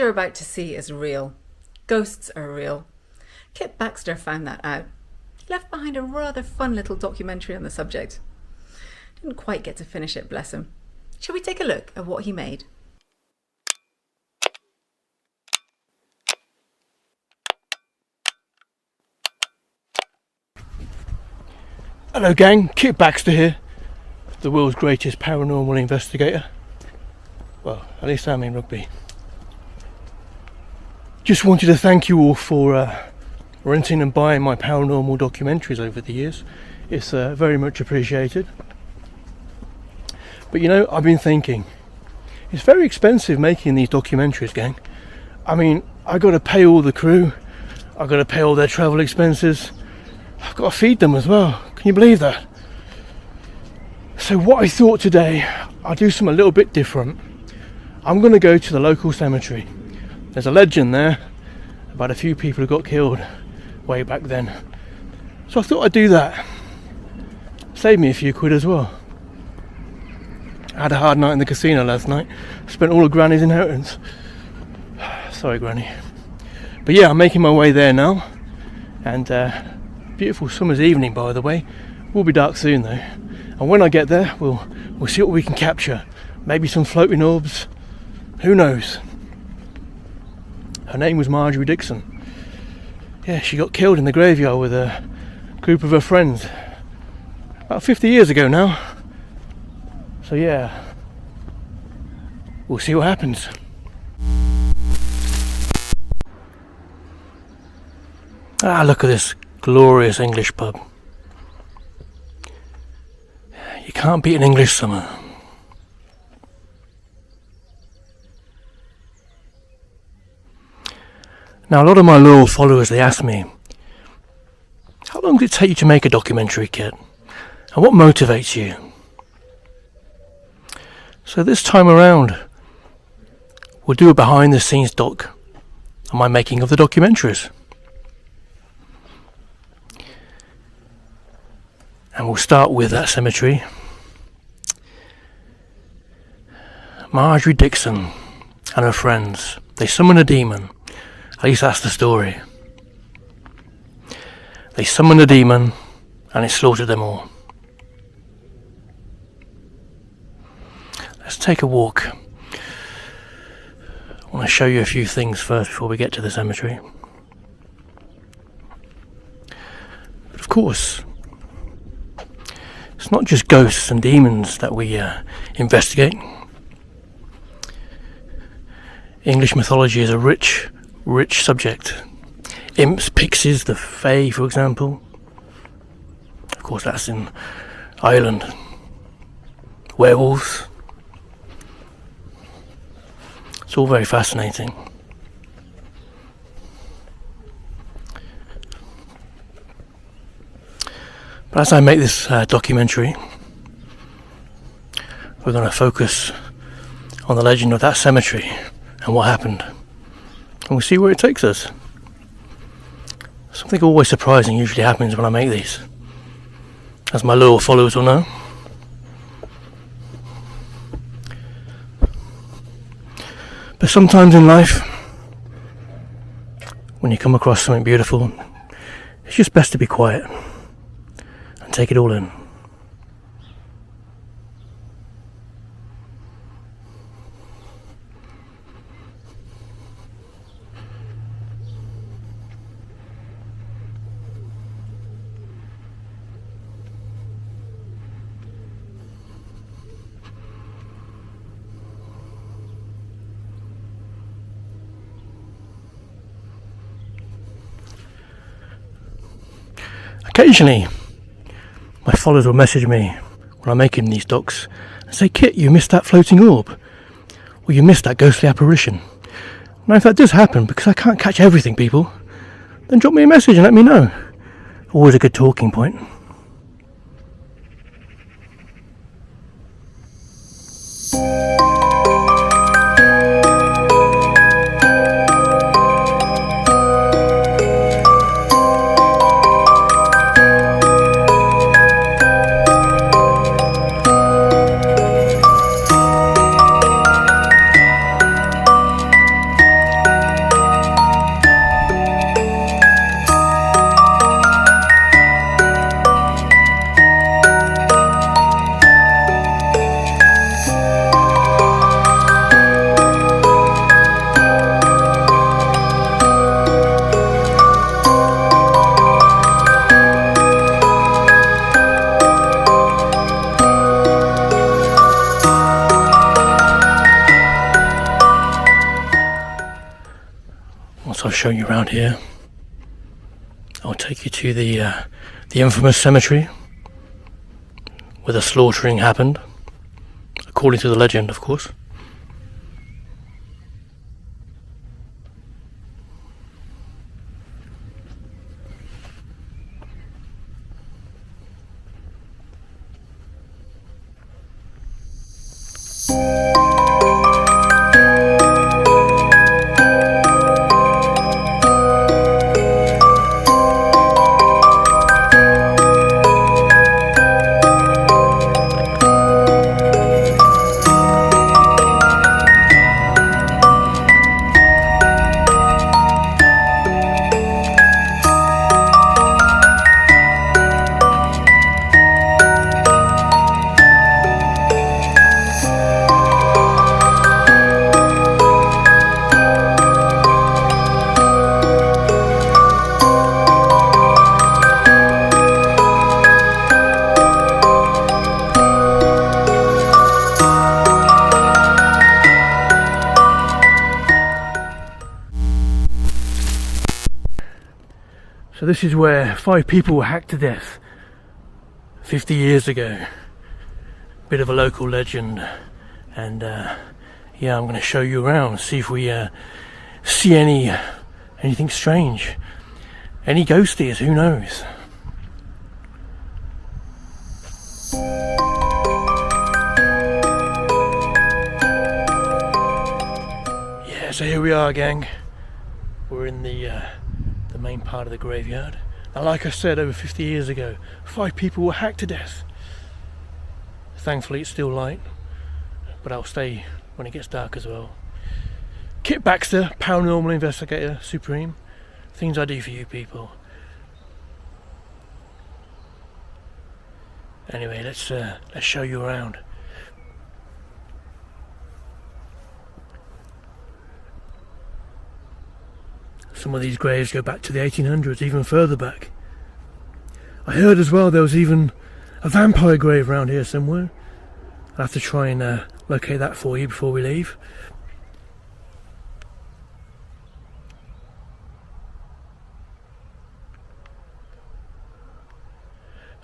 you're about to see is real. Ghosts are real. Kit Baxter found that out. He left behind a rather fun little documentary on the subject. Didn't quite get to finish it, bless him. Shall we take a look at what he made? Hello gang, Kit Baxter here, the world's greatest paranormal investigator. Well, at least I'm in rugby. Just wanted to thank you all for renting and buying my paranormal documentaries over the years. It's very much appreciated. But you know, I've been thinking, it's very expensive making these documentaries, gang. I mean, I got to pay all the crew, I got to pay all their travel expenses, I've got to feed them as well. Can you believe that? So what I thought today, I'll do something a little bit different. I'm going to go to the local cemetery. There's a legend there about a few people who got killed way back then. So I thought I'd do that. Save me a few quid as well. I had a hard night in the casino last night. Spent all of Granny's inheritance. Sorry, Granny. But yeah, I'm making my way there now. And beautiful summer's evening, by the way. Will be dark soon though. And when I get there, we'll see what we can capture. Maybe some floating orbs. Who knows? Her name was Marjorie Dixon. Yeah, she got killed in the graveyard with a group of her friends about 50 years ago now. So yeah, we'll see what happens. Ah, look at this glorious English pub. You can't beat an English summer. Now, a lot of my loyal followers, they ask me, how long did it take you to make a documentary, Kit? And what motivates you? So this time around, we'll do a behind the scenes doc on my making of the documentaries. And we'll start with that cemetery. Marjorie Dixon and her friends, they summoned a demon. At least that's the story. They summoned a demon and it slaughtered them all. Let's take a walk. I want to show you a few things first before we get to the cemetery. But of course, it's not just ghosts and demons that we investigate. English mythology is a rich subject. Imps, pixies, the Fae, for example. Of course, that's in Ireland. Werewolves. It's all very fascinating. But as I make this documentary, we're going to focus on the legend of that cemetery and what happened. And we'll see where it takes us. Something always surprising usually happens when I make these, as my loyal followers will know. But sometimes in life, when you come across something beautiful, it's just best to be quiet and take it all in. Occasionally, my followers will message me when I'm making these docs and say, Kit, you missed that floating orb, or you missed that ghostly apparition. Now if that does happen, because I can't catch everything, people, then drop me a message and let me know. Always a good talking point. I'll show you around here. I'll take you to the infamous cemetery where the slaughtering happened, according to the legend, of course. So this is where 5 people were hacked to death 50 years ago. Bit of a local legend, and yeah, I'm going to show you around, see if we see anything strange, any ghosties, who knows. Yeah, so here we are, gang. We're in the main part of the graveyard. Now, like I said, over 50 years ago, 5 people were hacked to death. Thankfully it's still light, but I'll stay when it gets dark as well. Kit Baxter, paranormal investigator supreme. Things I do for you people. Anyway, let's show you around. Some of these graves go back to the 1800s, even further back. I heard as well there was even a vampire grave around here somewhere. I'll have to try and locate that for you before we leave.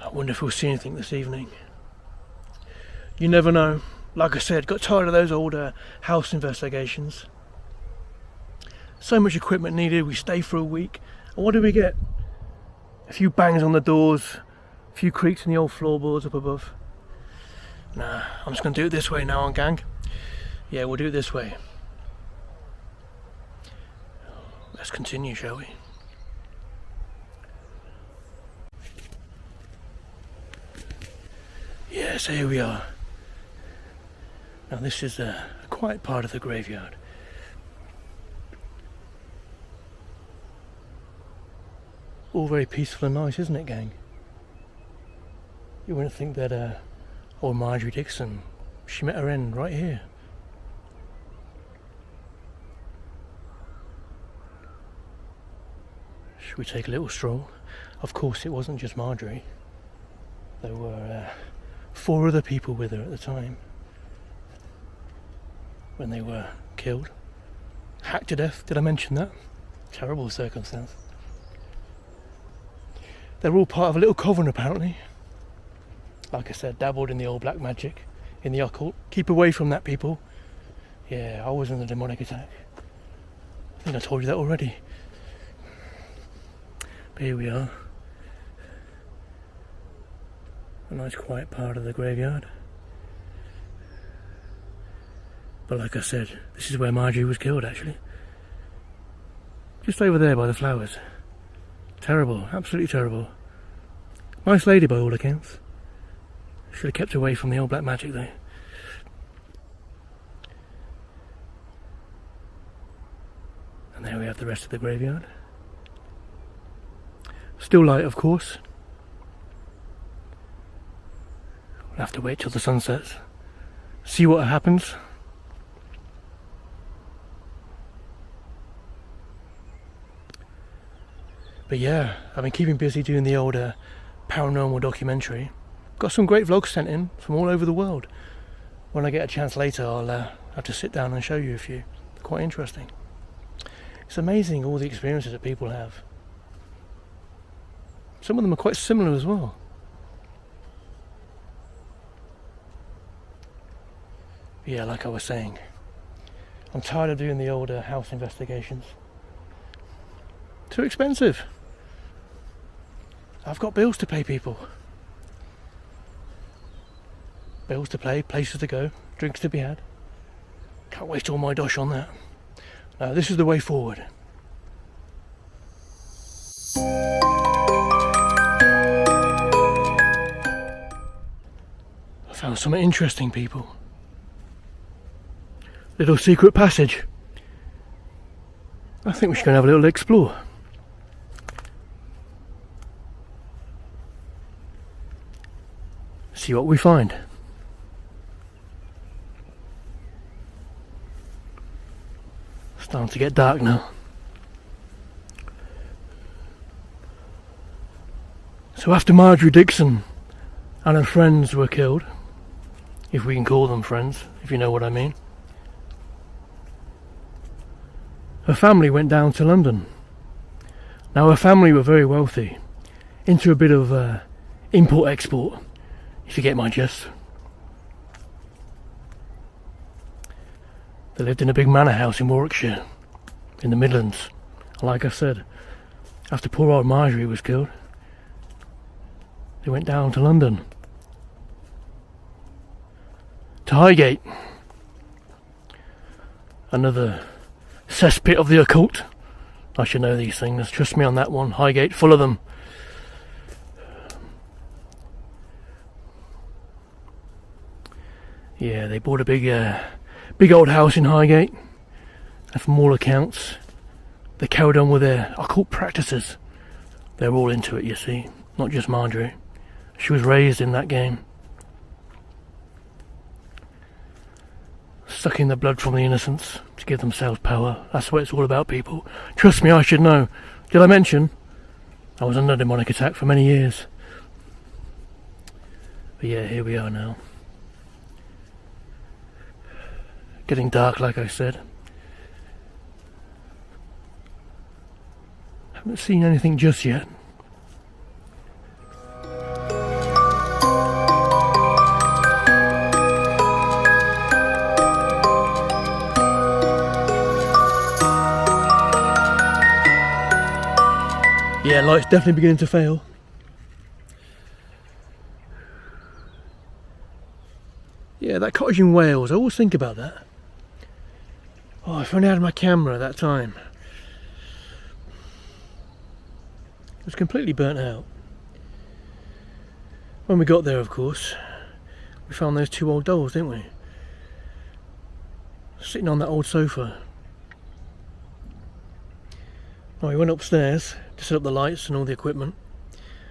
I wonder if we'll see anything this evening. You never know. Like I said, got tired of those old house investigations. So much equipment needed, we stay for a week, and what do we get? A few bangs on the doors, a few creaks in the old floorboards up above. Nah, I'm just going to do it this way now, gang. Yeah, we'll do it this way. Let's continue, shall we? Yes, here we are. Now this is a quiet part of the graveyard. All very peaceful and nice, isn't it, gang? You wouldn't think that old Marjorie Dixon, she met her end right here. Should we take a little stroll? Of course it wasn't just Marjorie. There were 4 other people with her at the time when they were killed. Hacked to death, did I mention that? Terrible circumstance. They're all part of a little coven, apparently. Like I said, dabbled in the old black magic, in the occult. Keep away from that, people. Yeah, I was in the demonic attack. I think I told you that already. But here we are. A nice quiet part of the graveyard. But like I said, this is where Marjorie was killed, actually. Just over there by the flowers. Terrible, absolutely terrible. Nice lady by all accounts. Should have kept away from the old black magic though. And there we have the rest of the graveyard. Still light, of course. We'll have to wait till the sun sets. See what happens. But yeah, I've been keeping busy doing the old paranormal documentary. Got some great vlogs sent in from all over the world. When I get a chance later, I'll have to sit down and show you a few. Quite interesting. It's amazing all the experiences that people have. Some of them are quite similar as well. Yeah, like I was saying, I'm tired of doing the older house investigations. Too expensive. I've got bills to pay, people. Bills to pay, places to go, drinks to be had. Can't waste all my dosh on that. No, this is the way forward. I found something interesting, people. Little secret passage. I think we should go and have a little explore. See what we find. Starting to get dark now. So after Marjorie Dixon and her friends were killed, if we can call them friends, if you know what I mean, her family went down to London. Now her family were very wealthy, into a bit of import-export, if you get my gist. They lived in a big manor house in Warwickshire, in the Midlands. Like I said, after poor old Marjorie was killed, they went down to London, to Highgate, another cesspit of the occult. I should know these things, trust me on that one. Highgate, full of them. Yeah, they bought a big old house in Highgate, and from all accounts, they carried on with their occult practices. They're all into it, you see, not just Marjorie. She was raised in that game. Sucking the blood from the innocents to give themselves power. That's what it's all about, people. Trust me, I should know. Did I mention I was under demonic attack for many years? But yeah, here we are now. Getting dark, like I said. Haven't seen anything just yet. Yeah, light's definitely beginning to fail. Yeah, that cottage in Wales, I always think about that. Oh, if I only had my camera at that time. It was completely burnt out. When we got there, of course, we found those two old dolls, didn't we? Sitting on that old sofa. Oh, we went upstairs to set up the lights and all the equipment,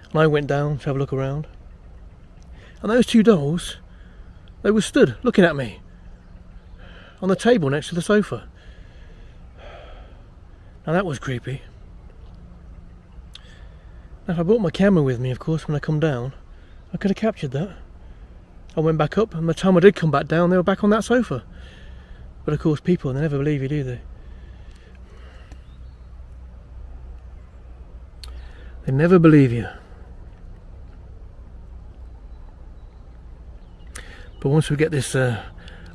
and I went down to have a look around. And those two dolls, they were stood looking at me on the table next to the sofa. Now that was creepy. Now if I brought my camera with me, of course, when I come down, I could have captured that. I went back up, and by the time I did come back down, they were back on that sofa. But of course, people, they never believe you, do they? They never believe you. But once we get this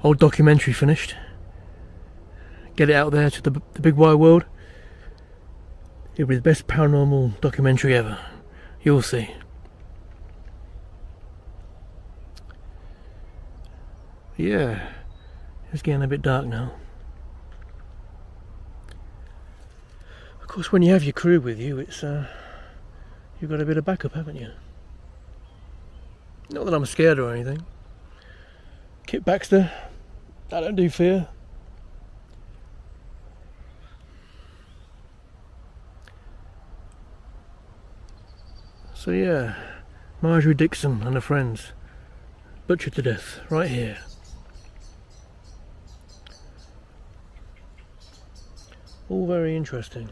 old documentary finished, get it out there to the big wide world, it'll be the best paranormal documentary ever. You'll see. Yeah, it's getting a bit dark now. Of course, when you have your crew with you, it's you've got a bit of backup, haven't you? Not that I'm scared or anything. Kit Baxter, I don't do fear. So yeah, Marjorie Dixon and her friends, butchered to death, right here. All very interesting.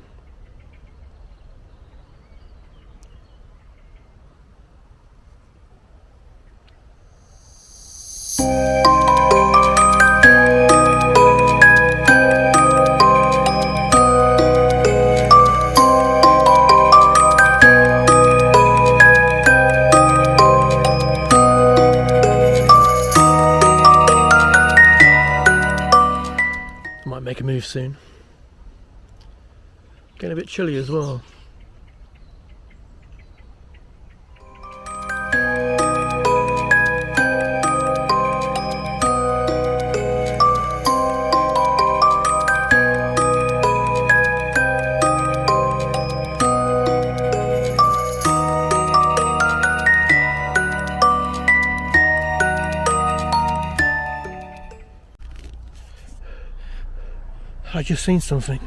soon. Getting a bit chilly as well. I just seen something.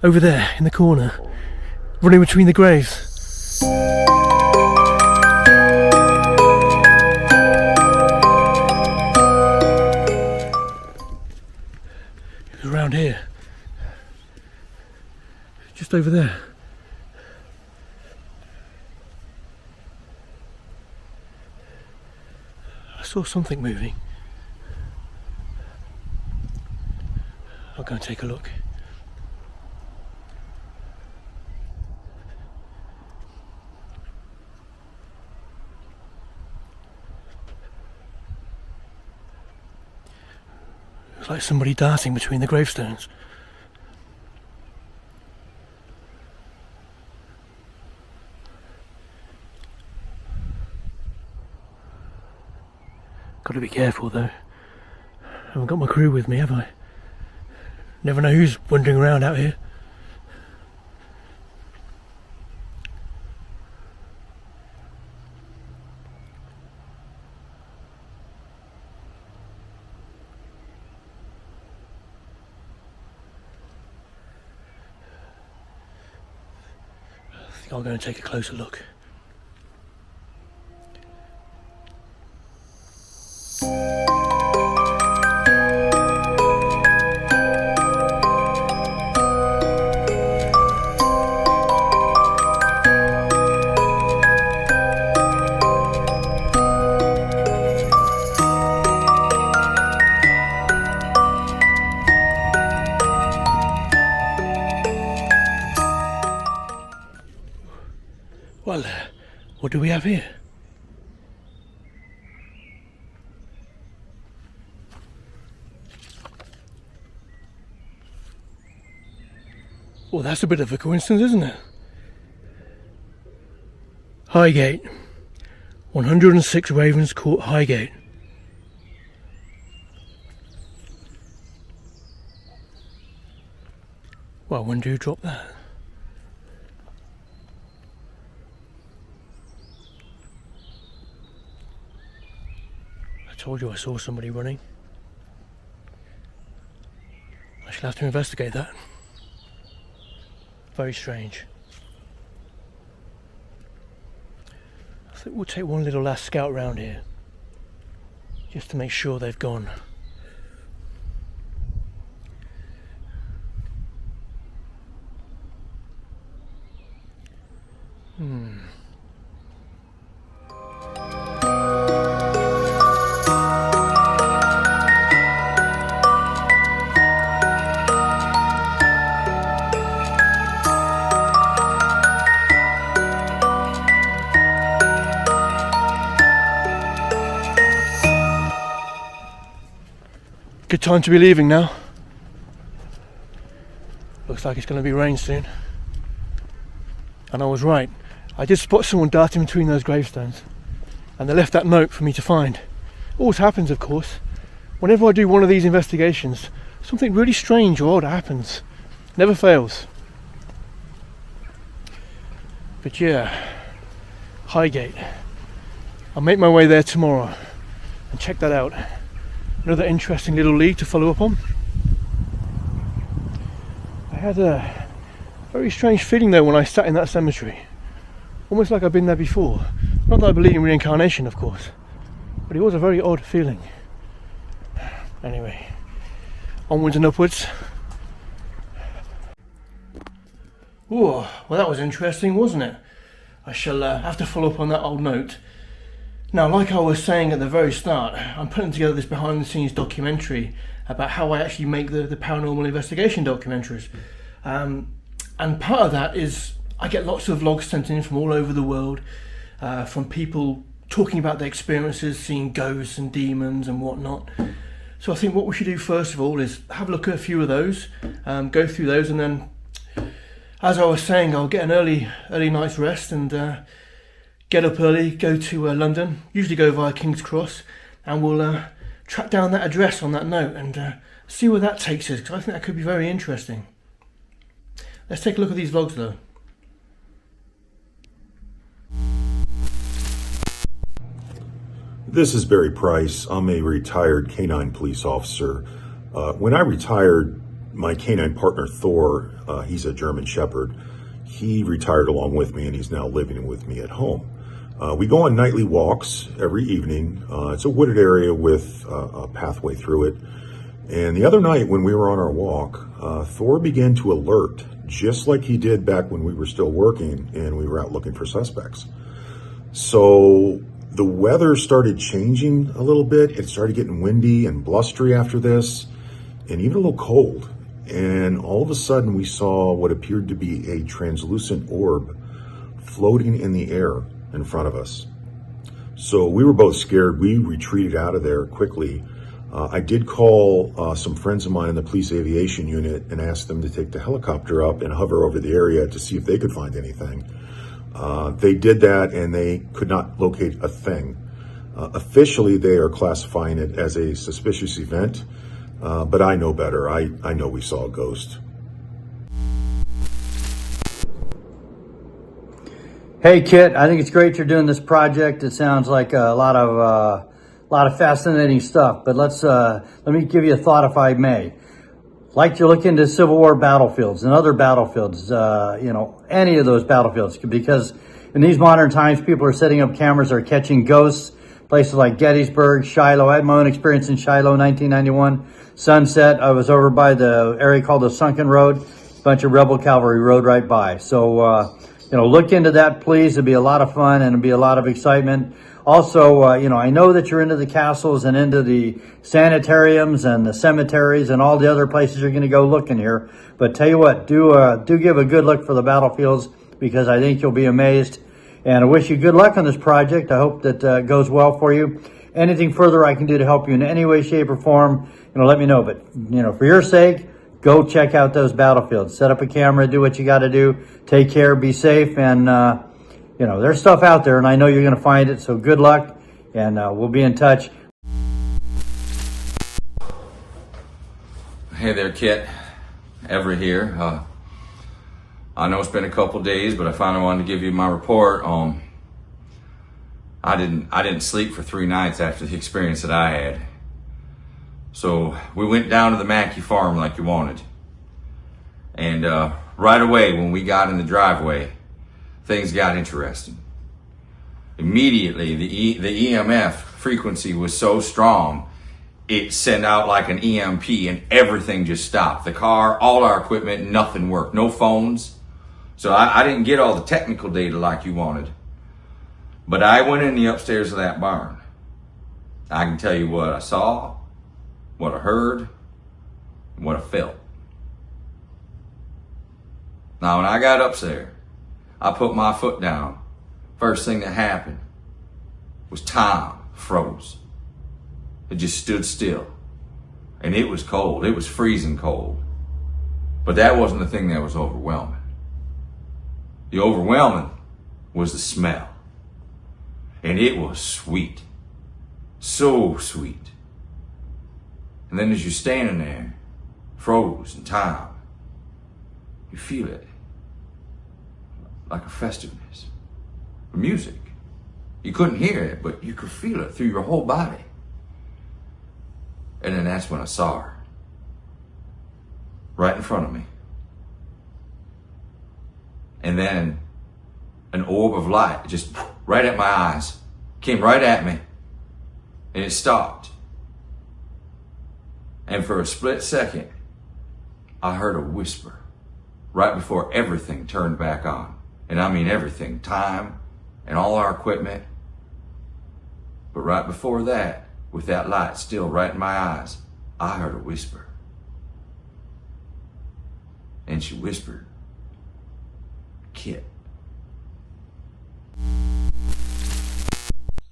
Over there, in the corner. Running between the graves. It was around here. Just over there. I saw something moving. I'll go and take a look. It's like somebody darting between the gravestones. Got to be careful though. I haven't got my crew with me, have I? Never know who's wandering around out here. I think I'll go and take a closer look. Well, what do we have here? Well, that's a bit of a coincidence, isn't it? Highgate. 106 Ravens Court, Highgate. Well, when do you drop that? I told you I saw somebody running. I shall have to investigate that. Very strange. I think we'll take one little last scout round here, just to make sure they've gone. Good time to be leaving now. Looks like it's going to be rain soon. And I was right. I did spot someone darting between those gravestones. And they left that note for me to find. Always happens, of course. Whenever I do one of these investigations, something really strange or odd happens. Never fails. But yeah, Highgate. I'll make my way there tomorrow and check that out. Another interesting little lead to follow up on. I had a very strange feeling though when I sat in that cemetery. Almost like I've been there before. Not that I believe in reincarnation, of course, but it was a very odd feeling. Anyway, onwards and upwards. Oh, well that was interesting, wasn't it? I shall have to follow up on that old note. Now, like I was saying at the very start, I'm putting together this behind the scenes documentary about how I actually make the paranormal investigation documentaries. And part of that is I get lots of logs sent in from all over the world, from people talking about their experiences, seeing ghosts and demons and whatnot. So I think what we should do first of all is have a look at a few of those, go through those, and then, as I was saying, I'll get an early night's rest and get up early, go to London, usually go via King's Cross, and we'll track down that address on that note and see where that takes us, because I think that could be very interesting. Let's take a look at these vlogs though. This is Barry Price. I'm a retired canine police officer. When I retired, my canine partner Thor, he's a German Shepherd, he retired along with me and he's now living with me at home. We go on nightly walks every evening. It's a wooded area with a pathway through it. And the other night when we were on our walk, Thor began to alert, just like he did back when we were still working and we were out looking for suspects. So the weather started changing a little bit. It started getting windy and blustery after this, and even a little cold. And all of a sudden we saw what appeared to be a translucent orb floating in the air in front of us. So we were both scared. We retreated out of there quickly. I did call some friends of mine in the police aviation unit and asked them to take the helicopter up and hover over the area to see if they could find anything. They did that and they could not locate a thing. Officially, they are classifying it as a suspicious event, but I know better. I know we saw a ghost. Hey Kit, I think it's great you're doing this project. It sounds like a lot of fascinating stuff, but let me give you a thought if I may. Like to look into Civil War battlefields and other battlefields, any of those battlefields, because in these modern times, people are setting up cameras that are catching ghosts, places like Gettysburg, Shiloh. I had my own experience in Shiloh, 1991, Sunset. I was over by the area called the Sunken Road. A bunch of rebel cavalry rode right by. So, look into that, please. It'd be a lot of fun and it'd be a lot of excitement. Also, I know that you're into the castles and into the sanitariums and the cemeteries and all the other places you're going to go looking here. But tell you what, do give a good look for the battlefields, because I think you'll be amazed. And I wish you good luck on this project. I hope that goes well for you. Anything further I can do to help you in any way, shape, or form, let me know. But, for your sake, go check out those battlefields. Set up a camera, do what you got to do. Take care, be safe, and there's stuff out there, and I know you're going to find it, so good luck, and we'll be in touch. Hey there, Kit. Everett here. I know it's been a couple days, but I finally wanted to give you my report. I didn't sleep for 3 nights after the experience that I had. So we went down to the Mackey farm like you wanted. And right away, when we got in the driveway, things got interesting. Immediately, the EMF frequency was so strong, it sent out like an EMP and everything just stopped. The car, all our equipment, nothing worked. No phones. So I didn't get all the technical data like you wanted. But I went in the upstairs of that barn. I can tell you what I saw, what I heard, and what I felt. Now, when I got upstairs, I put my foot down. First thing that happened was time froze. It just stood still. And it was cold. It was freezing cold. But that wasn't the thing that was overwhelming. The overwhelming was the smell. And it was sweet. So sweet. And then as you're standing there, froze in time, you feel it. Like a festiveness. Music. You couldn't hear it, but you could feel it through your whole body. And then that's when I saw her. Right in front of me. And then an orb of light just right at my eyes. Came right at me. And it stopped. And for a split second, I heard a whisper. Right before everything turned back on. And I mean everything. Time and all our equipment. But right before that, with that light still right in my eyes, I heard a whisper. And she whispered, Kit.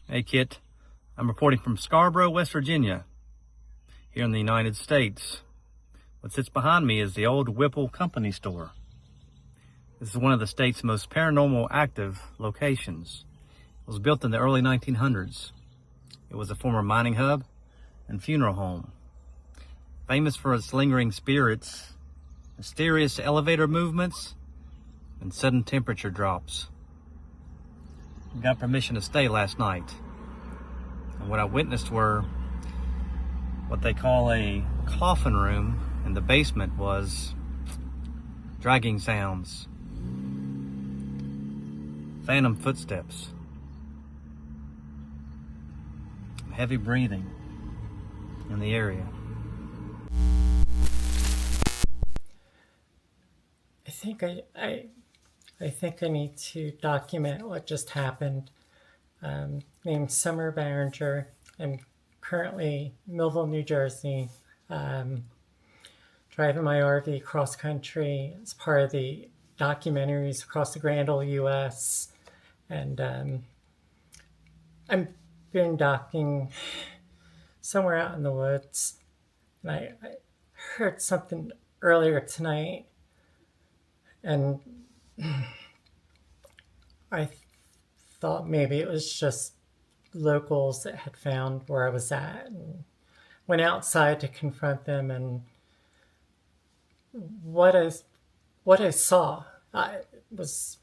Hey Kit, I'm reporting from Scarborough, West Virginia. here in the United States. What sits behind me is the old Whipple Company store. This is one of the state's most paranormal active locations. It was built in the early 1900s. It was a former mining hub and funeral home. Famous for its lingering spirits, mysterious elevator movements, and sudden temperature drops. I got permission to stay last night. And what I witnessed were what they call a coffin room, and the basement was dragging sounds, phantom footsteps, heavy breathing in the area. I think I need to document what just happened. Named Summer Barringer. I'm currently in Millville, New Jersey, driving my RV cross country as part of the documentaries across the Grand Ole U.S. And I'm boondocking somewhere out in the woods. And I heard something earlier tonight. And I thought maybe it was just locals that had found where I was at, and went outside to confront them. And what I saw, it was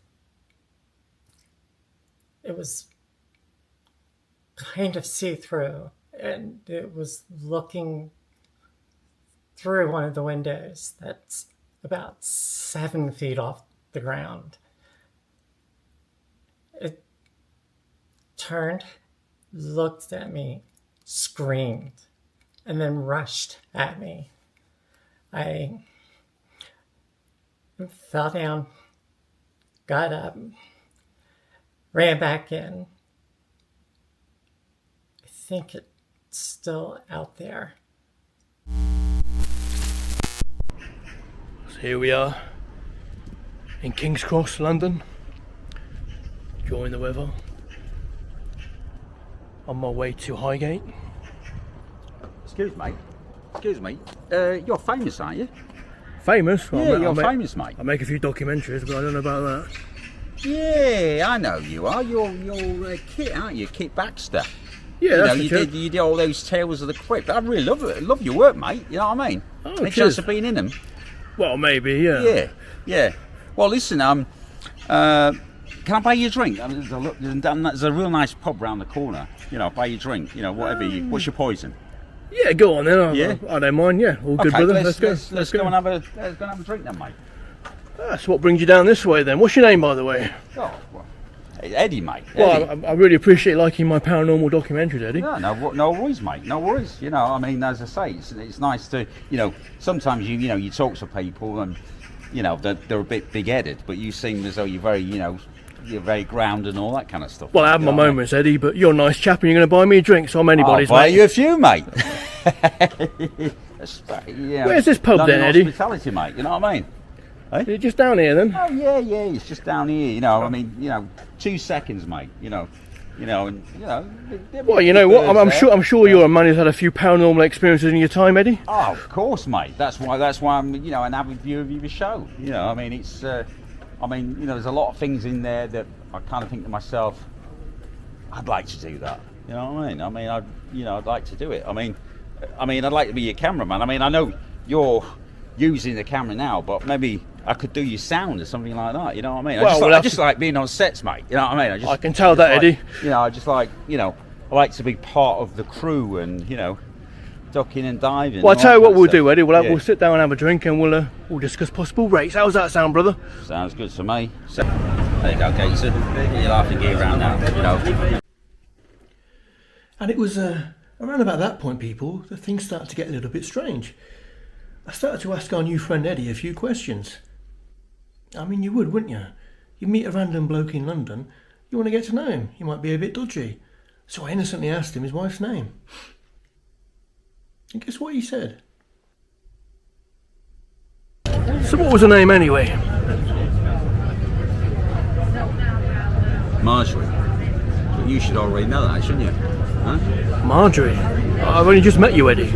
kind of see-through, and it was looking through one of the windows that's about 7 feet off the ground. It turned, looked at me, screamed, and then rushed at me. I fell down, got up, ran back in. I think it's still out there. Here we are in King's Cross, London, enjoying the weather, on my way to Highgate. Excuse me, you're famous, aren't you? Famous? Yeah, you're famous, mate. I make a few documentaries, but I don't know about that. Yeah, I know you are. You're Kit, aren't you? Kit Baxter. Yeah, that's the chap. You did all those Tales of the Crypt. I really love it. Love your work, mate. You know what I mean? Oh, Any cheers. chance of being in them? Well, maybe, yeah. Yeah. Well, listen, can I buy you a drink? I mean, there's a real nice pub round the corner. You know, buy you a drink. You know, whatever. What's your poison? Yeah, go on then. Yeah? I don't mind. Yeah, all good, Okay, brother. let's go. go and have a drink then, mate. That's what brings you down this way then. What's your name, by the way? Oh, well, Eddie, mate. Well, Eddie. I really appreciate liking my paranormal documentaries, Eddie. No worries, mate. No worries. You know, I mean, as I say, it's nice to, you know, sometimes you talk to people and, you know, they're a bit big-headed, but you seem as though you're very, you know, you're very grounded and all that kind of stuff. Well, I have my moments, Eddie, but you're a nice chap and you're going to buy me a drink, so I'm anybody's, I'll buy mate. you a few, mate. Yeah. Where's this pub London then, Eddie? hospitality, mate. You know what I mean? Is it just down here then? Oh yeah, it's just down here. You know, I mean, you know, 2 seconds, mate. You know, and you know. Well, you know what? I'm sure you're a man who's had a few paranormal experiences in your time, Eddie. Oh, of course, mate. That's why I'm, you know, an avid viewer of your show. You know, I mean, it's, I mean, you know, there's a lot of things in there that I kind of think to myself, I'd like to do that. You know what I mean? I'd like to do it. I mean, I'd like to be your cameraman. I mean, I know you're using the camera now, but maybe I could do your sound or something like that. You know what I mean? I just like being on sets, mate. You know what I mean? I can tell that, Eddie. You know, I just like, you know, I like to be part of the crew and, you know, ducking and diving. Well, I'll tell you what we'll do, Eddie. We'll sit down and have a drink and we'll discuss possible rates. How's that sound, brother? Sounds good to me. So, there you go, Gator. You'll have to get around now, you know. And it was around about that point, people, that things started to get a little bit strange. I started to ask our new friend Eddie a few questions. I mean, you would, wouldn't you? You meet a random bloke in London, you want to get to know him. He might be a bit dodgy. So I innocently asked him his wife's name. And guess what he said? So what was her name anyway? Marjorie. But you should already know that, shouldn't you? Huh? Marjorie. I've only just met you, Eddie.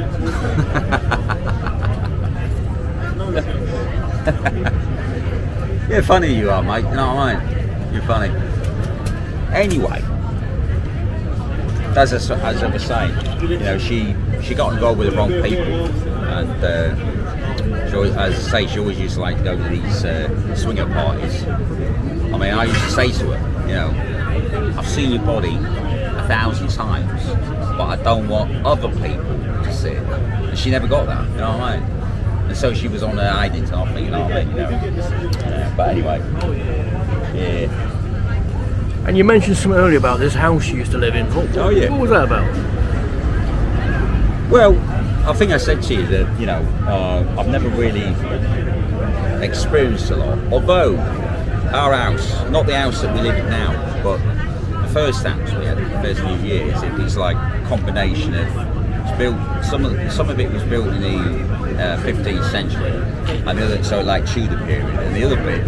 Yeah, funny you are, mate. You know what I mean? You're funny. Anyway, as I was saying, you know, she got involved with the wrong people, and she always, as I say, she always used to like to go to these swinger parties. I mean, I used to say to her, you know, I've seen your body 1,000 times, but I don't want other people to see it. And she never got that, you know what I mean? And so she was on her hiding off, you know what I mean? You know. But anyway, yeah. And you mentioned something earlier about this house you used to live in. Oh, yeah. What was that about? Well, I think I said to you that, you know, I've never really experienced a lot. Although our house, not the house that we live in now, but the first house we had, the first few years, it was like a combination of, it's built, some of it was built in the 15th century, and the other, so like Tudor period, and the other bit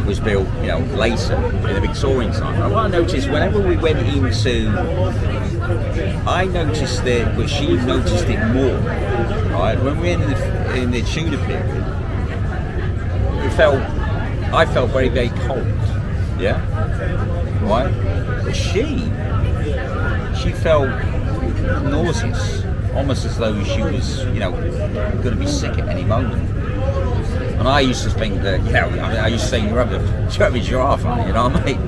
was built, you know, later in the Victorian time. And what I noticed whenever we went into, I noticed that, but she noticed it more. Right, when we were in the Tudor period, I felt very, very cold. Yeah, right. But she felt nauseous, almost as though she was, you know, going to be sick at any moment. And I used to think that, you know, I used to say, you have a giraffe, aren't you? You know what I mean?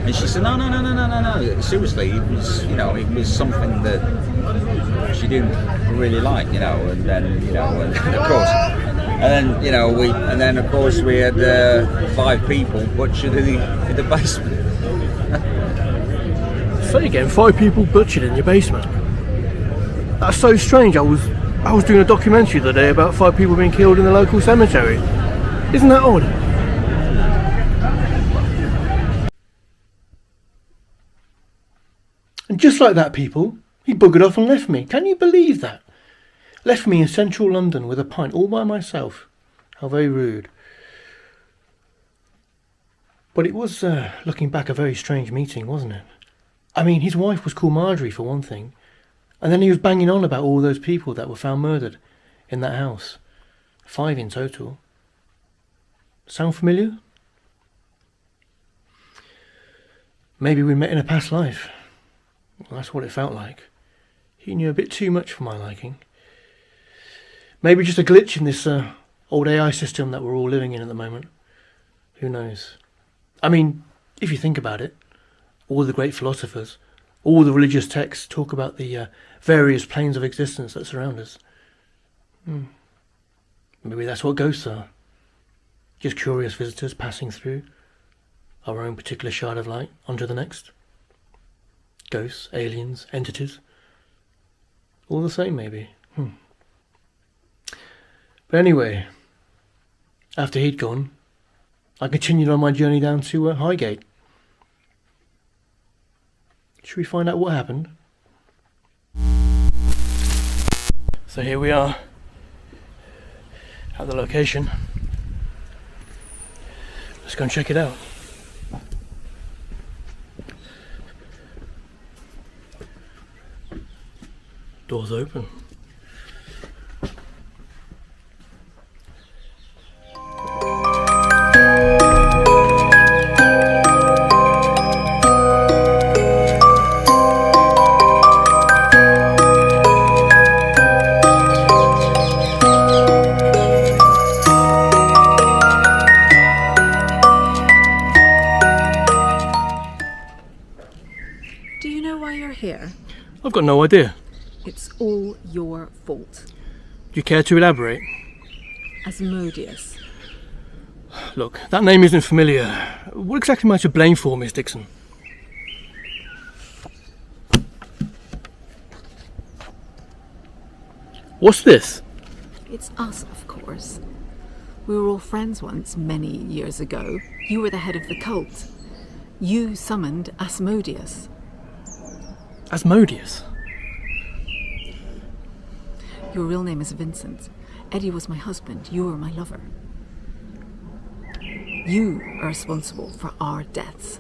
And she said, no. Seriously, it was, you know, it was something that she didn't really like, you know. And then, you know, and of course, of course, we had 5 people butchered in the basement. Say again, 5 people butchered in your basement. That's so strange. I was doing a documentary the other day about 5 people being killed in the local cemetery. Isn't that odd? And just like that, people, he buggered off and left me. Can you believe that? Left me in central London with a pint all by myself. How very rude. But it was, looking back, a very strange meeting, wasn't it? I mean, his wife was called Marjorie for one thing. And then he was banging on about all those people that were found murdered in that house. 5 in total. Sound familiar? Maybe we met in a past life. Well, that's what it felt like. He knew a bit too much for my liking. Maybe just a glitch in this old AI system that we're all living in at the moment. Who knows? I mean, if you think about it, all the great philosophers, all the religious texts talk about the various planes of existence that surround us. Maybe that's what ghosts are. Just curious visitors passing through our own particular shard of light onto the next. Ghosts, aliens, entities. All the same, maybe. But anyway, after he'd gone, I continued on my journey down to Highgate. Should we find out what happened? So here we are at the location. Let's go and check it out. Doors open. Do you know why you're here? I've got no idea. It's all your fault. Do you care to elaborate? Asmodeus. Look, that name isn't familiar. What exactly am I to blame for, Miss Dixon? What's this? It's us, of course. We were all friends once, many years ago. You were the head of the cult. You summoned Asmodeus. Asmodeus? Your real name is Vincent. Eddie was my husband. You were my lover. You are responsible for our deaths.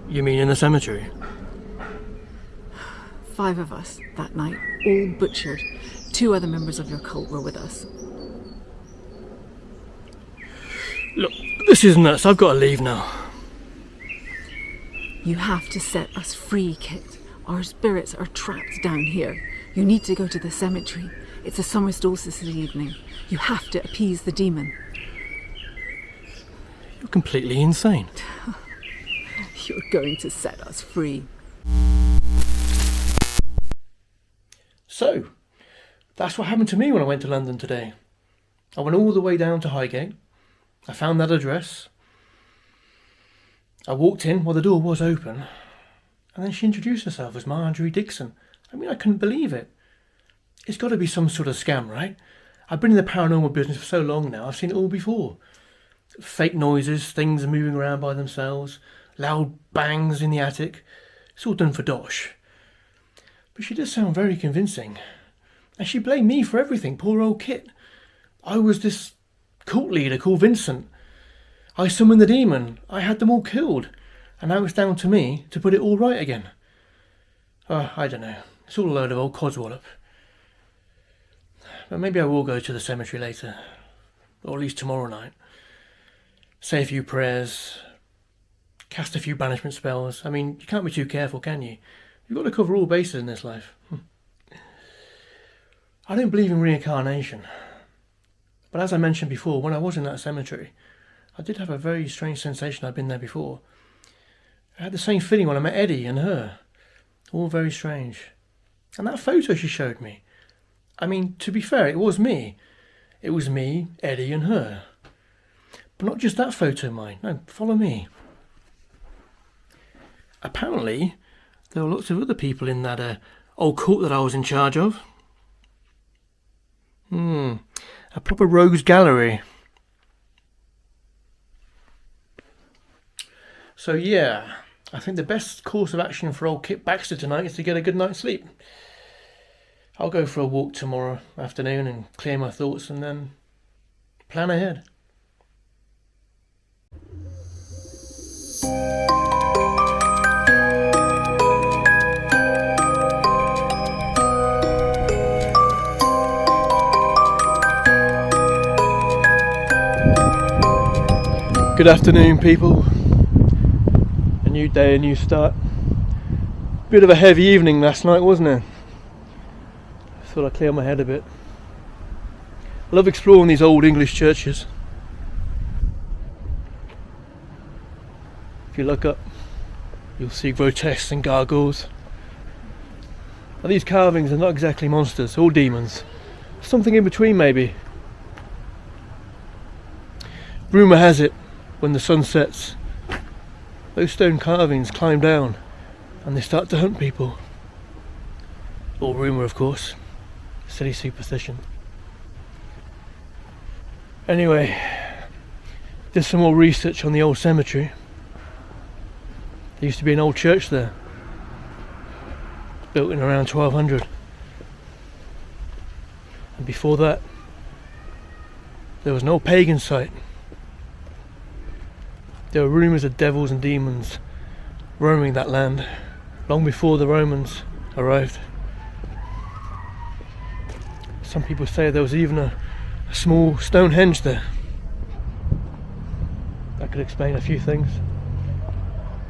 You mean in the cemetery? 5 of us that night, all butchered. 2 other members of your cult were with us. Look, this is nuts. I've got to leave now. You have to set us free, Kit. Our spirits are trapped down here. You need to go to the cemetery. It's a summer solstice evening. You have to appease the demon. You're completely insane. You're going to set us free. So, that's what happened to me when I went to London today. I went all the way down to Highgate. I found that address. I walked in while the door was open. And then she introduced herself as Marjorie Dixon. I mean, I couldn't believe it. It's got to be some sort of scam, right? I've been in the paranormal business for so long now, I've seen it all before. Fake noises, things moving around by themselves, loud bangs in the attic. It's all done for dosh. But she does sound very convincing. And she blamed me for everything, poor old Kit. I was this cult leader called Vincent. I summoned the demon. I had them all killed. And now it's down to me to put it all right again. I don't know. It's all a load of old codswallop. But maybe I will go to the cemetery later. Or at least tomorrow night. Say a few prayers. Cast a few banishment spells. I mean, you can't be too careful, can you? You've got to cover all bases in this life. I don't believe in reincarnation. But as I mentioned before, when I was in that cemetery, I did have a very strange sensation. I'd been there before. I had the same feeling when I met Eddie and her. All very strange. And that photo she showed me. I mean, to be fair, it was me. It was me, Eddie and her. But not just that photo, mind. No, follow me. Apparently, there were lots of other people in that old cult that I was in charge of. A proper rogues gallery. So yeah, I think the best course of action for old Kit Baxter tonight is to get a good night's sleep. I'll go for a walk tomorrow afternoon and clear my thoughts and then plan ahead. Good afternoon, people. A new day, a new start. Bit of a heavy evening last night, wasn't it? Thought I'd clear my head a bit. I love exploring these old English churches. If you look up, you'll see grotesques and gargoyles. Now, these carvings are not exactly monsters or demons. Something in between, maybe. Rumour has it, when the sun sets, those stone carvings climb down and they start to hunt people. All rumour, of course. Silly superstition. Anyway, did some more research on the old cemetery. There used to be an old church there, built in around 1200. And before that, there was an old pagan site. There were rumours of devils and demons roaming that land long before the Romans arrived. Some people say there was even a small Stonehenge there. That could explain a few things.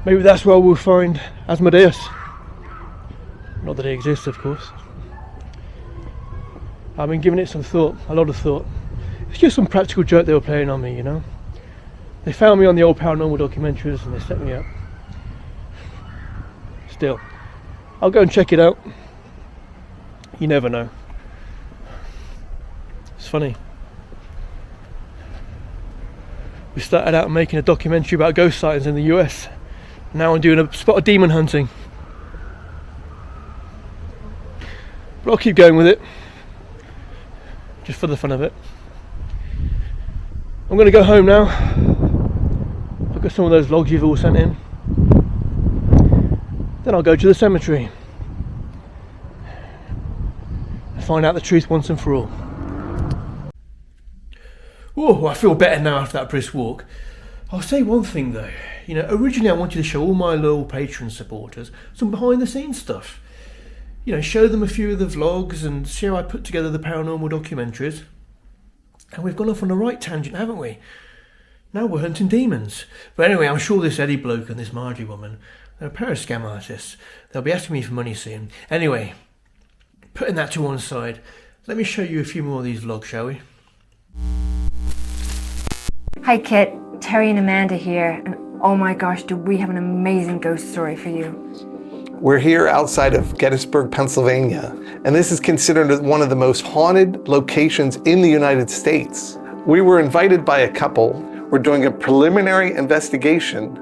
Maybe that's where we'll find Asmodeus. Not that he exists, of course. I've been giving it some thought, a lot of thought. It's just some practical joke they were playing on me, you know. They found me on the old paranormal documentaries and they set me up. Still, I'll go and check it out. You never know. It's funny. We started out making a documentary about ghost sightings in the US. Now I'm doing a spot of demon hunting. But I'll keep going with it. Just for the fun of it. I'm going to go home now. Look at some of those vlogs you've all sent in. Then I'll go to the cemetery and find out the truth once and for all. Oh, I feel better now after that brisk walk. I'll say one thing though, you know, originally I wanted to show all my loyal patron supporters some behind the scenes stuff. show them a few of the vlogs and see how I put together the paranormal documentaries. And we've gone off on the right tangent, haven't we? Now we're hunting demons. But anyway, I'm sure this Eddie bloke and this Margie woman, they're a pair of scam artists. They'll be asking me for money soon. Anyway, putting that to one side, let me show you a few more of these vlogs, shall we? Hi Kit, Terry and Amanda here, and oh my gosh, do we have an amazing ghost story for you. We're here outside of Gettysburg, Pennsylvania, and this is considered one of the most haunted locations in the United States. We were invited by a couple. We're doing a preliminary investigation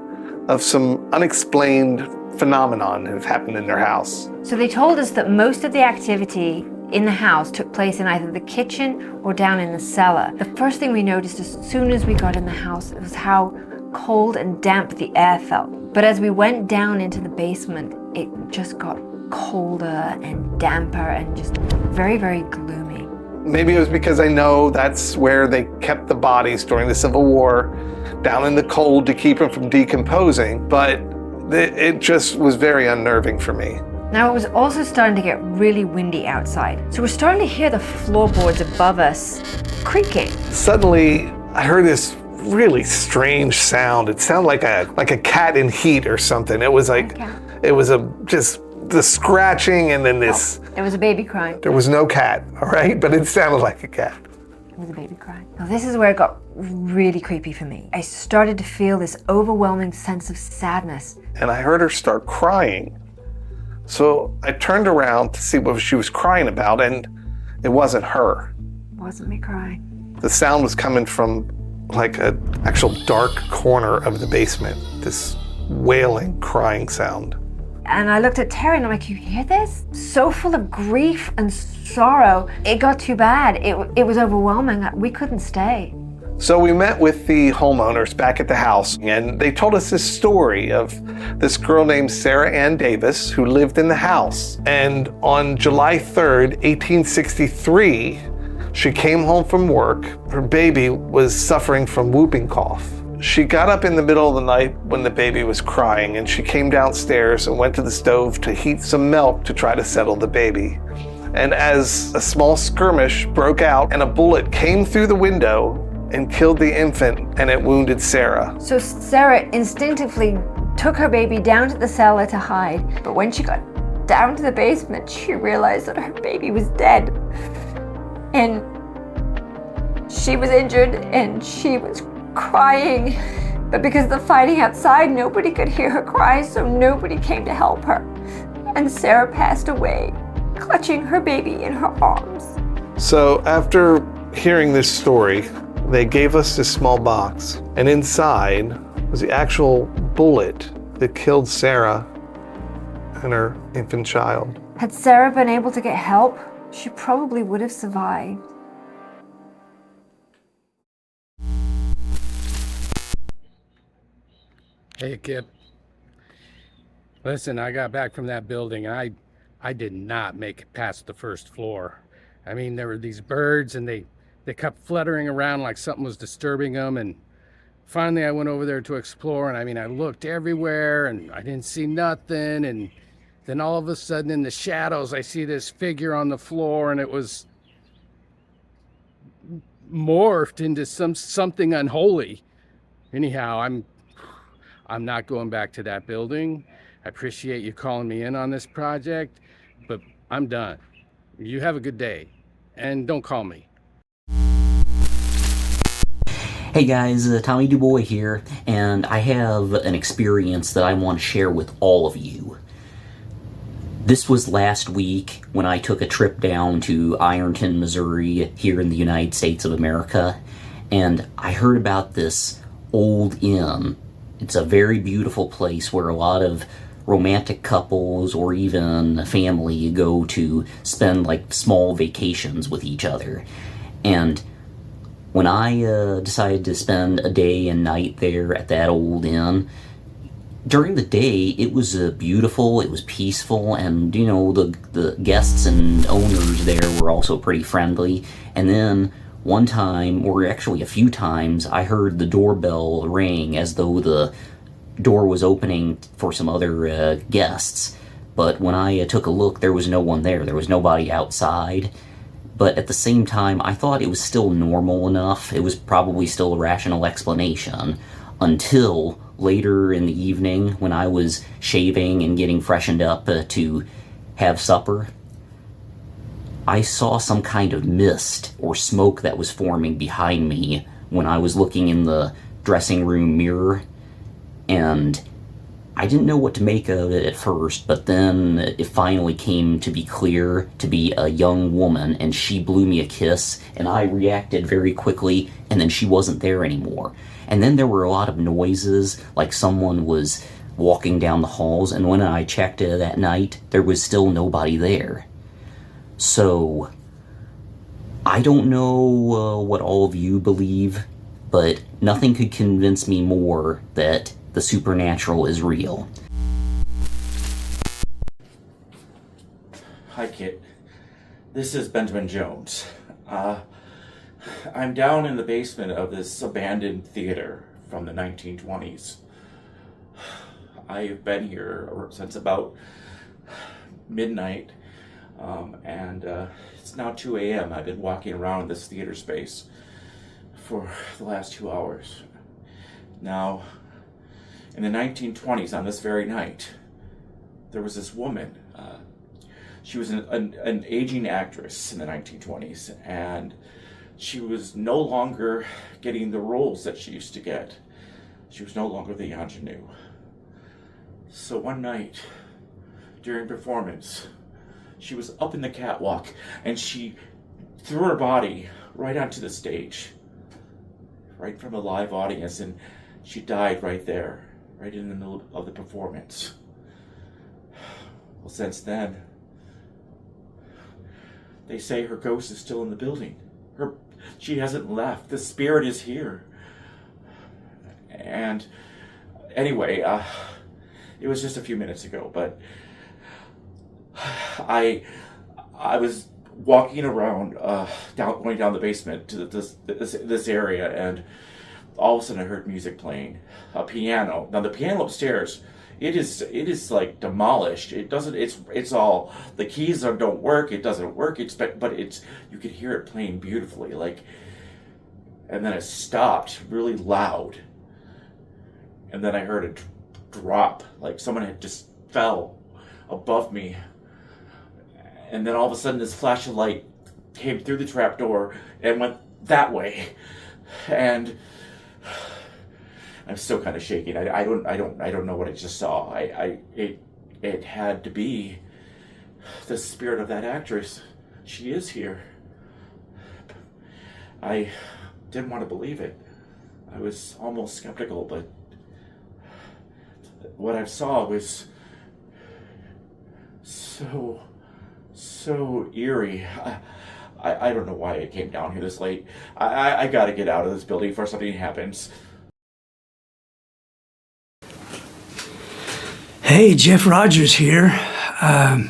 of some unexplained phenomenon that have happened in their house. So they told us that most of the activity in the house took place in either the kitchen or down in the cellar. The first thing we noticed as soon as we got in the house was how cold and damp the air felt. But as we went down into the basement, it just got colder and damper and just very, very gloomy. Maybe it was because I know that's where they kept the bodies during the Civil War, down in the cold to keep them from decomposing, but it just was very unnerving for me. Now it was also starting to get really windy outside, so we're starting to hear the floorboards above us creaking. Suddenly, I heard this really strange sound. It sounded like a cat in heat or something. It was like, it was just the scratching and then this. Oh, it was a baby crying. There was no cat, all right? But it sounded like a cat. It was a baby crying. Now this is where it got really creepy for me. I started to feel this overwhelming sense of sadness. And I heard her start crying. So I turned around to see what she was crying about, and it wasn't her. It wasn't me crying. The sound was coming from like an actual dark corner of the basement, this wailing, crying sound. And I looked at Terry and I'm like, you hear this? So full of grief and sorrow. It got too bad. It was overwhelming. We couldn't stay. So we met with the homeowners back at the house, and they told us this story of this girl named Sarah Ann Davis who lived in the house. And on July 3rd, 1863, she came home from work. Her baby was suffering from whooping cough. She got up in the middle of the night when the baby was crying, and she came downstairs and went to the stove to heat some milk to try to settle the baby. And as a small skirmish broke out and a bullet came through the window and killed the infant, and it wounded Sarah. So Sarah instinctively took her baby down to the cellar to hide, but when she got down to the basement, she realized that her baby was dead. And she was injured and she was crying, but because of the fighting outside, nobody could hear her cry, so nobody came to help her. And Sarah passed away, clutching her baby in her arms. So after hearing this story, they gave us this small box, and inside was the actual bullet that killed Sarah and her infant child. Had Sarah been able to get help, she probably would have survived. Hey, Kip. Listen, I got back from that building, and I did not make it past the first floor. I mean, there were these birds, and they kept fluttering around like something was disturbing them, and finally I went over there to explore, and I mean, I looked everywhere, and I didn't see nothing, and then all of a sudden in the shadows, I see this figure on the floor, and it was morphed into something unholy. Anyhow, I'm not going back to that building. I appreciate you calling me in on this project, but I'm done. You have a good day, and don't call me. Hey guys, Tommy DuBois here, and I have an experience that I want to share with all of you. This was last week when I took a trip down to Ironton, Missouri, here in the United States of America, and I heard about this old inn. It's a very beautiful place where a lot of romantic couples or even a family go to spend like small vacations with each other. And when I decided to spend a day and night there at that old inn, during the day it was beautiful, it was peaceful, and you know, the guests and owners there were also pretty friendly. And then one time, or actually a few times, I heard the doorbell ring as though the door was opening for some other guests. But when I took a look, there was no one there. There was nobody outside. But at the same time, I thought it was still normal enough. It was probably still a rational explanation until later in the evening when I was shaving and getting freshened up to have supper. I saw some kind of mist or smoke that was forming behind me when I was looking in the dressing room mirror, and I didn't know what to make of it at first, but then it finally came to be clear to be a young woman, and she blew me a kiss, and I reacted very quickly, and then she wasn't there anymore. And then there were a lot of noises, like someone was walking down the halls, and when I checked that night, there was still nobody there. So, I don't know what all of you believe, but nothing could convince me more that the supernatural is real. Hi, Kit. This is Benjamin Jones. I'm down in the basement of this abandoned theater from the 1920s. I've been here since about midnight. And it's now 2 a.m. I've been walking around this theater space for the last 2 hours. Now, in the 1920s, on this very night, there was this woman. She was an aging actress in the 1920s, and she was no longer getting the roles that she used to get. She was no longer the ingenue. So one night, during performance, she was up in the catwalk, and she threw her body right onto the stage, right from a live audience, and she died right there, right in the middle of the performance. Well, since then, they say her ghost is still in the building. She hasn't left. The spirit is here. And anyway, it was just a few minutes ago, but I was walking around, going down the basement to this area, and all of a sudden I heard music playing, a piano. Now the piano upstairs, it is like demolished. It doesn't. It's all, the keys don't work. It doesn't work. But you could hear it playing beautifully. And then it stopped really loud, and then I heard it drop, like someone had just fell above me. And then all of a sudden this flash of light came through the trapdoor and went that way. And I'm still kind of shaking. I don't know what I just saw. It had to be the spirit of that actress. She is here. I didn't want to believe it. I was almost skeptical, but what I saw was so eerie. I don't know why I came down here this late. I gotta get out of this building before something happens. Hey, Jeff Rogers here. I'm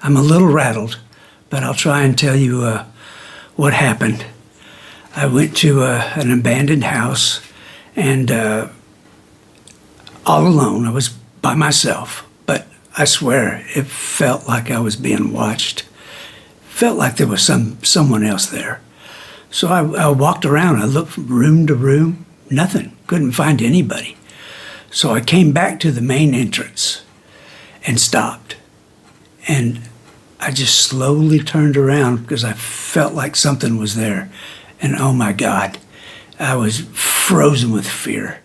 a little rattled, but I'll try and tell you what happened. I went to an abandoned house, and all alone. I was by myself, but I swear it felt like I was being watched. Felt like there was someone else there. So I walked around. I looked from room to room. Nothing. Couldn't find anybody. So I came back to the main entrance and stopped. And I just slowly turned around because I felt like something was there. And oh my God, I was frozen with fear.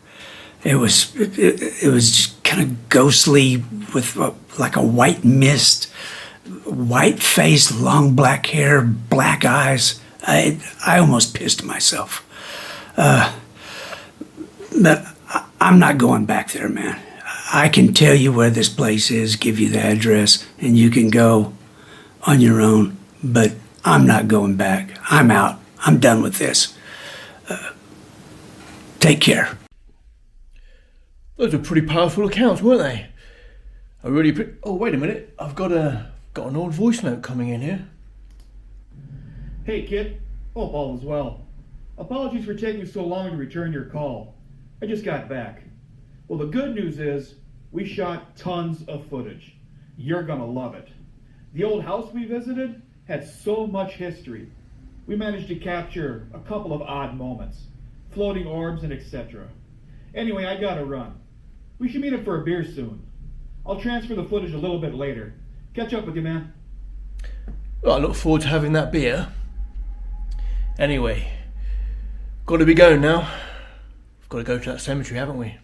It was just kind of ghostly with like a white mist, white face, long black hair, black eyes. I almost pissed myself. But I'm not going back there, man. I can tell you where this place is, give you the address, and you can go on your own. But I'm not going back. I'm out. I'm done with this. Take care. Those are pretty powerful accounts, weren't they? Oh, wait a minute. I've got an old voice note coming in here. Hey, Kit. Hope all is well. Apologies for taking so long to return your call. I just got back. Well, the good news is we shot tons of footage. You're gonna love it. The old house we visited had so much history. We managed to capture a couple of odd moments, floating orbs and etc. Anyway, I gotta run. We should meet up for a beer soon. I'll transfer the footage a little bit later. Catch up with you, man. Well, I look forward to having that beer. Anyway, got to be going now. We've got to go to that cemetery, haven't we?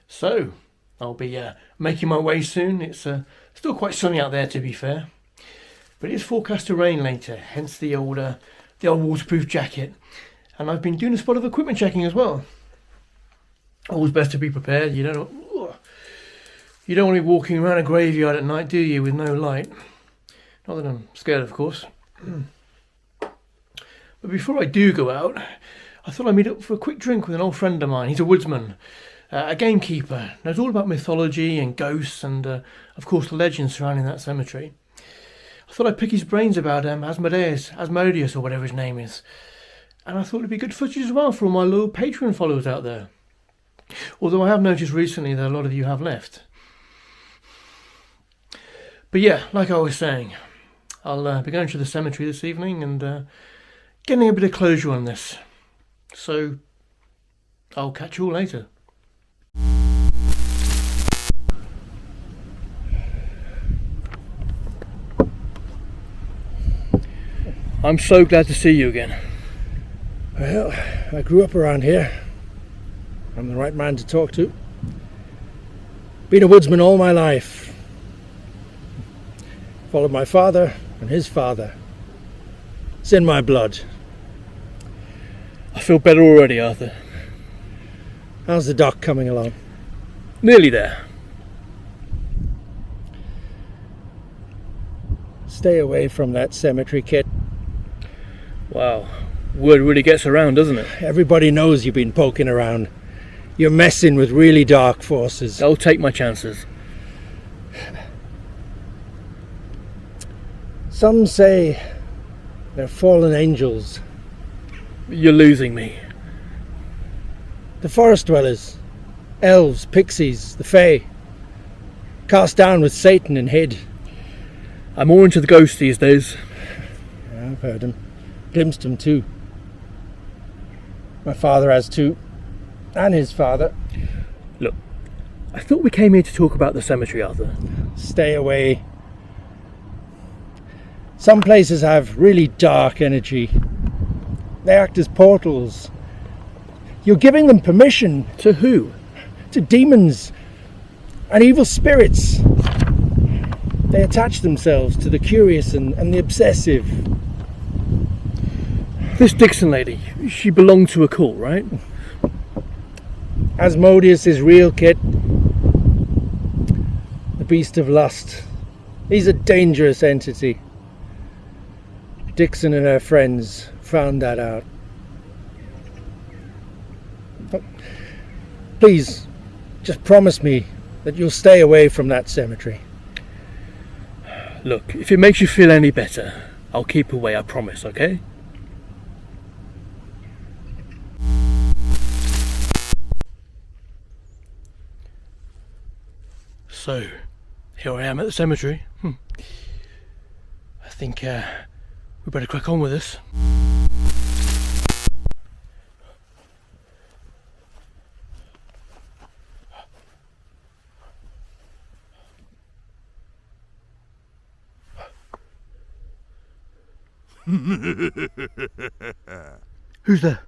So, I'll be making my way soon. It's still quite sunny out there, to be fair. But it is forecast to rain later, hence the old waterproof jacket. And I've been doing a spot of equipment checking as well. Always best to be prepared. You don't want to be walking around a graveyard at night, do you, with no light? Not that I'm scared, of course. But before I do go out, I thought I'd meet up for a quick drink with an old friend of mine. He's a woodsman, a gamekeeper, knows all about mythology and ghosts and, of course, the legends surrounding that cemetery. I thought I'd pick his brains about Asmodeus, or whatever his name is. And I thought it'd be good footage as well for all my loyal Patreon followers out there. Although I have noticed recently that a lot of you have left. But yeah, like I was saying, I'll be going to the cemetery this evening and getting a bit of closure on this. So, I'll catch you all later. I'm so glad to see you again. Well, I grew up around here. I'm the right man to talk to. Been a woodsman all my life. Followed my father and his father. It's in my blood. I feel better already, Arthur. How's the doc coming along? Nearly there. Stay away from that cemetery, Kit. Wow. Word really gets around, doesn't it? Everybody knows you've been poking around. You're messing with really dark forces. I'll take my chances. Some say they're fallen angels. You're losing me. The forest dwellers, elves, pixies, the fae, cast down with Satan and hid. I'm more into the ghosts these days. Yeah, I've heard them. Glimpsed them too. My father has too. And his father. Look, I thought we came here to talk about the cemetery, Arthur. Stay away. Some places have really dark energy. They act as portals. You're giving them permission. To who? To demons and evil spirits. They attach themselves to the curious and the obsessive. This Dixon lady, she belonged to a cult, right? Asmodeus is real, Kit. The beast of lust. He's a dangerous entity. Dixon and her friends found that out. Please, just promise me that you'll stay away from that cemetery. Look, if it makes you feel any better, I'll keep away, I promise, okay? So, here I am at the cemetery. I think we better crack on with this. Who's there?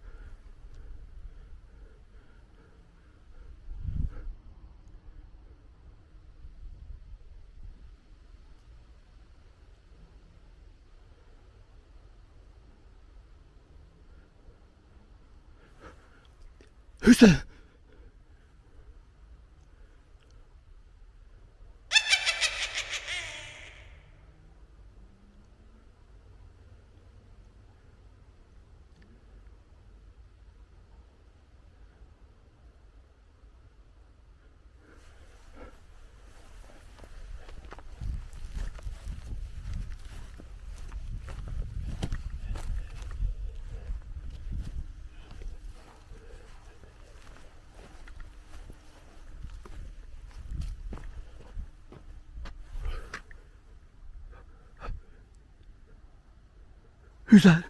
Who's there? Who's that?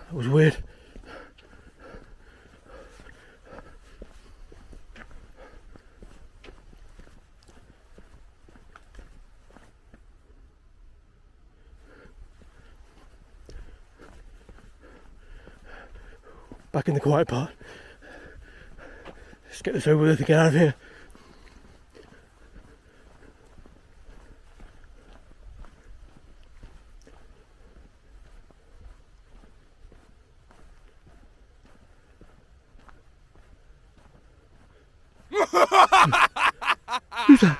That was weird. Back in the quiet part. Let's get this over with and get out of here. Who's that?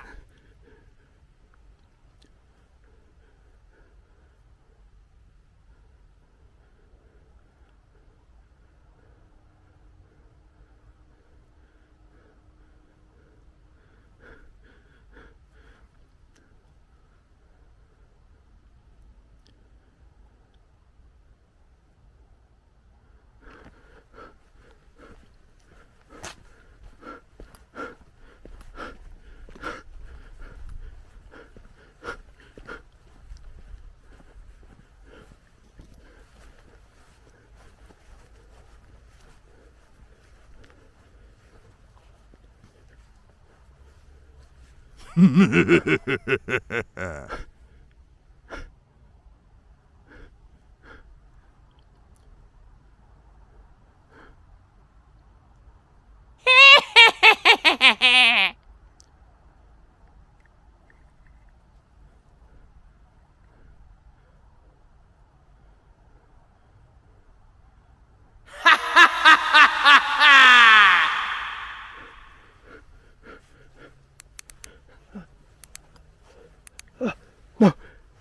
No,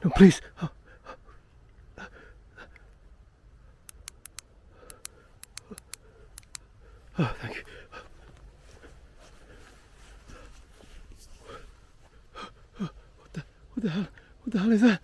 no, please. Oh, thank you. What the hell? What the hell is that?